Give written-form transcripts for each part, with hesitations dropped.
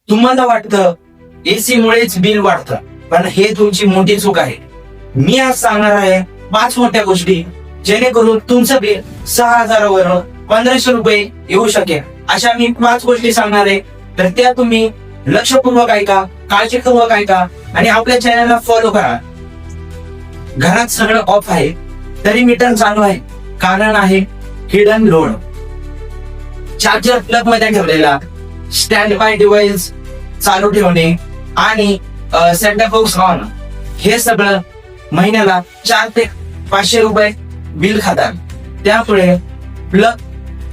तुम्हाला वाटतं एसी मुळेच बिल वाढतं, पण हे तुमची मोठी चूक आहे. मी आज सांगणार आहे 5 मोठ्या गोष्टी जेणेकरून तुमचं बिल 6,000 वर 1,500 रुपये येऊ शकेल. अशा मी 5 गोष्टी सांगणार आहे, तर त्या तुम्ही लक्षपूर्वक ऐका, काळजीपूर्वक ऐका आणि आपल्या चॅनलला फॉलो करा. घरात सगळं ऑफ आहे तरी मीटर चालू आहे, कारण आहे हिडन लोड. चार्जर प्लग मध्ये ठेवलेला, स्टँड बाय डिव्हाइस चालू ठेवणे आणि सेटअप बॉक्स ऑन, हे सगळं महिन्याला 400 ते 500 रुपये बिल खातात. त्यामुळे प्लग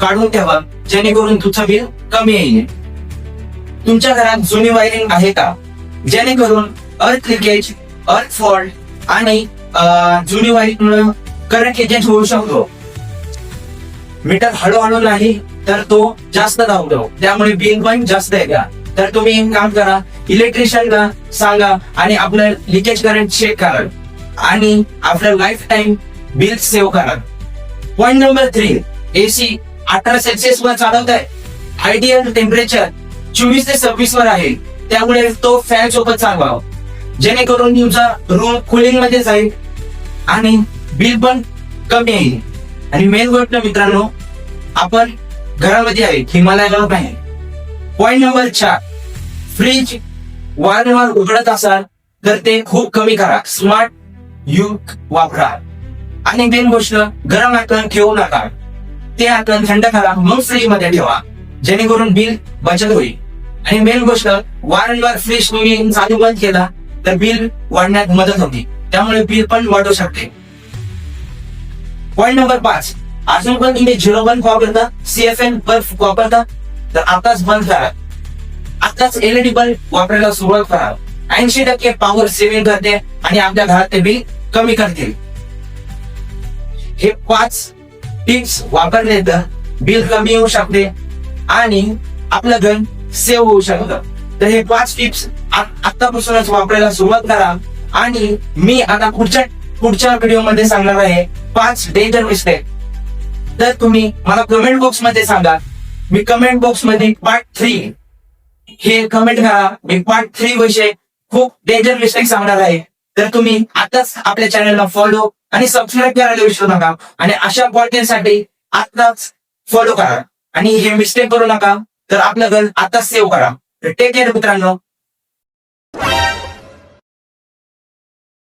काढून ठेवा जेणेकरून तुमचं बिल कमी येईल. तुमच्या घरात जुनी वायरिंग आहे का, जेणेकरून अर्थ लिकेज, अर्थ फॉल्ट आणि जुनी वायरिंगमुळे करंट लिकेज होऊ शकतो. मीटर हळूहळू नाही तर तो जास्त धावतो, त्यामुळे बिल पण जास्त येते. तर तुम्ही एक काम करा, इलेक्ट्रिशियनला सांगा आणि आपलं लिकेज करंट चेक करा आणि आपलं लाईफ टाइम बिल सेव्ह करा. पॉइंट नंबर 3, एसी 18 सेल्सिअस वर चालवताय. आयडियल टेम्परेचर 24 ते 26 वर आहे, त्यामुळे तो फॅन सोबत चालवा जेणेकरून तुमचा रूम कुलिंग मध्ये जाईल आणि बिल पण कमी येईल. आणि मेन गोष्ट मित्रांनो, आपण घरामध्ये आहे, हिमालयाला नाही. पॉइंट नंबर 4, फ्रीज वारंवार उघडत असाल तर ते खूप कमी करा, स्मार्ट युग वापरा. आणि मेन गोष्ट, गरम आटवण ठेवू नका, ते आटवण थंड करा मग फ्रीज मध्ये ठेवा जेणेकरून बिल बचत होईल. आणि मेन गोष्ट, वारंवार फ्रीज तुम्ही चालू बंद केला तर बिल वाढण्यात मदत होती, त्यामुळे बिल पण वाढू शकते. पॉइंट नंबर 5, अजून पण तुम्ही 0 बल्ब वापरता, CFL बल्ब वापरता तर आताच बंद करा. आताच LED बल्ब वापरायला सुरुवात करा. 80% पॉवर सेव्हिंग करते आणि आपल्या घरात ते बिल कमी करतील. हे 5 टिप्स वापरले तर बिल कमी होऊ शकते आणि आपलं घर सेव्ह होऊ शकतं. तर हे 5 टिप्स आतापासूनच वापरायला सुरुवात करा. आणि मी आता पुढच्या व्हिडिओ मध्ये सांगणार आहे 5 डेंजर मिस्टेक. तर तुम्ही मला कमेंट बॉक्स मध्ये सांगा, मी कमेंट बॉक्स मध्ये पार्ट 3 हे कमेंट करा. मी पार्ट 3 विषय खूप डेंजर मिस्टेक सांगणार आहे. तर तुम्ही आताच आपल्या चॅनलला फॉलो आणि सबस्क्राईब करायला विसरू नका. आणि अशा कॉन्टेंटसाठी आताच फॉलो करा आणि हे मिस्टेक करू नका. तर आपलं घर आताच सेव्ह करा. टेक केअर मित्रांनो.